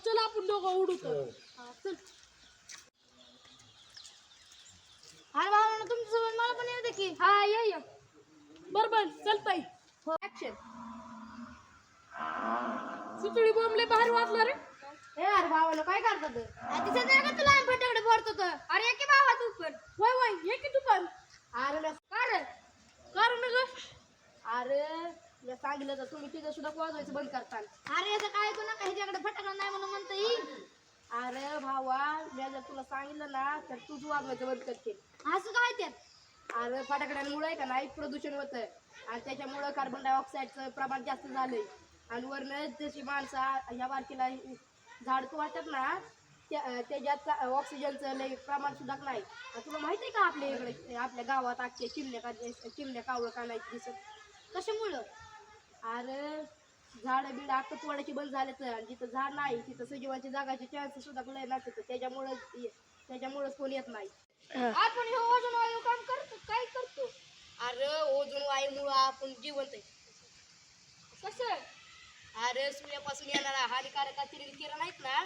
चल आपण दोघं उडू तर. चल. अरे भाऊ तुमच्यासोबत मला पण येऊ दे की. हा ये बरोबर चलताय. हो ऍक्शन. सुतळी बोंबले बाहेर वाचला रे. ए अरे भावाला काय करतात तिचं नाही का तुला फटाकडे फोडतो तर. अरे की भावा तू पण. वय ये की तू पण. अरे का रे कारण ग अरे मी सांगितलं तर तुम्ही तिथं सुद्धा वाजवायचं बंद करता. अरे असं काय ऐकू नका ह्याच्याकडे फटाकडा नाही म्हणून म्हणता येईल. अरे भावा मी जर तुला सांगितलं ना तर तूच वाजवायचं बंद करते. असं काय त्यात अरे फटाकड्यांमुळे आहे का नाही प्रदूषण होतंय आणि त्याच्यामुळं कार्बन डायऑक्साईडचं प्रमाण जास्त झालंय आणि वरनं जशी माणसं या बारकीला झाड वाटतात ना त्याच्यात ऑक्सिजनचं लई प्रमाण सुद्धा नाही. तुला माहिती आहे का आपल्या इकडे आपल्या गावात अख्खे चिमण्या कावळं का नाही दिसत कशामुळं. अरे झाडं बिड अख्खं तोडायची बंद झाले तर आणि जिथं झाड नाही तिथं सजीवांची जागाचे चान्सेस सुद्धा लय नसतात त्याच्यामुळंच कोणी येत नाही. आपण हे ओझोन वायू काम करतो काय करतो. अरे ओझोन वायूमुळं आपण जिवंत आहे. कसं अरे सूर्यापासून येणारा हानिकारक अतिरिक्त किरण आहेत ना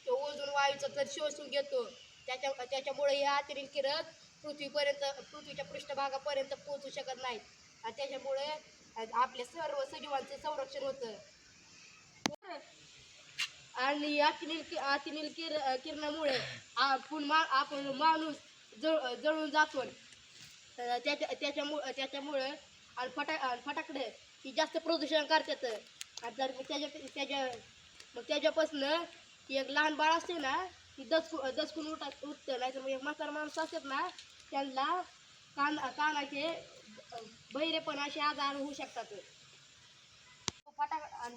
ते ओझोन वायूचा तर शोषून घेतो त्याच्यामुळे हे अतिरिक्त किरण पृथ्वीच्या पृष्ठभागापर्यंत पोहोचू शकत नाहीत आणि त्याच्यामुळे आपल्या सर्व सजीवांचे संरक्षण होतं. आणि अतिनील किरणामुळे आपण माणूस जळून जातो त्याच्यामुळे आणि फटाकडे ही जास्त प्रदूषण करतात. तर त्याच्यापासून एक लहान बाळ असते ना ती दचकून उठतं नाहीतर मग एक म्हातारा माणूस असतात ना त्यांना कानाचे बहिरेपण असे आजार होऊ शकतात.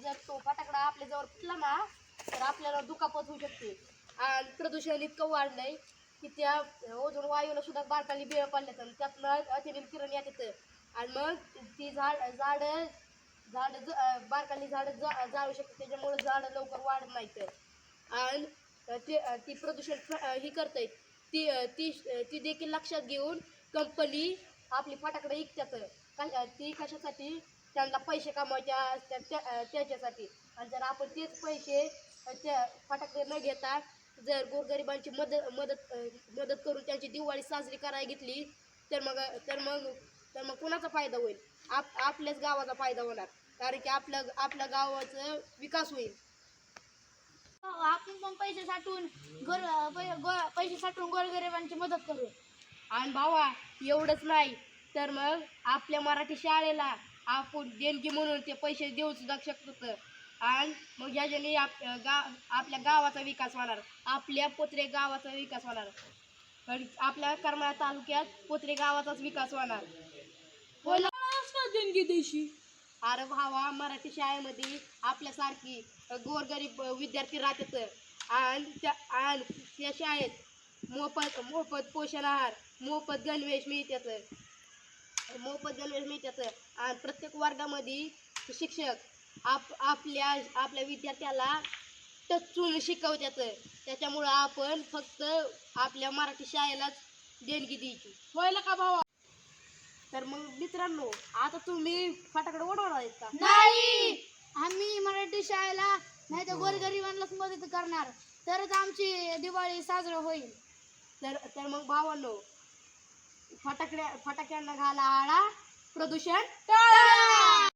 जर तो फटाकडा आपल्या जवळ फुटला ना तर आपल्याला दुखापत होऊ शकते. आणि प्रदूषण इतकं वाढलंय की त्या ओझोन वायूला सुद्धा बारकाली बिळ पडल्यात आणि त्यातनं अतिनील किरण येतात आणि मग ती बारकाली झाडं जाळू शकते त्याच्यामुळे झाडं लवकर वाढत नाहीत आणि ती प्रदूषण ही करते ती देखील लक्षात घेऊन कंपनी आपली फटाकडे विकतात. ती कशासाठी त्यांना पैसे कमवायचे त्याच्यासाठी आणि जर आपण तेच पैसे त्या फटाकडे न घेता जर गोरगरिबांची मदत करून त्यांची दिवाळी साजरी करायला घेतली तर मग कुणाचा फायदा होईल. आपल्याच गावाचा फायदा होणार कारण की आपल्या गावाचा विकास होईल. आपण पण पैसे साठवून गोरगरिबांची मदत करू. आणि भावा एवढंच नाही तर मग आपल्या मराठी शाळेला आपण देणगी म्हणून ते पैसे देऊ सुद्धा शकतो आणि मग याच्याने आपल्या गावाचा विकास होणार. आपल्या पोत्रे गावाचा विकास होणार आणि आपल्या करमाळा तालुक्यात पोत्रे गावाचाच विकास होणार. देणगी देशी. अरे भावा मराठी शाळेमध्ये आपल्यासारखी गोरगरीब विद्यार्थी राहतात आणि त्या शाळेत मोफत पोषण आहार मोफत गणवेश मिळतात आणि प्रत्येक वर्गामध्ये शिक्षक आपल्या विद्यार्थ्याला टचून शिकवतात. त्याच्यामुळं आपण फक्त आपल्या मराठी शाळेलाच देणगी द्यायची. व्हायला का भावा. तर मग मित्रांनो आता तुम्ही फटाकडे उडवणार आहेत का. नाही आम्ही मराठी शाळेला नाही तर गोरगरिबांनाच मदत करणार तरच आमची दिवाळी साजरी होईल. तर मग भावांनो फटाक्यांना घाला आळा प्रदूषण टाळा.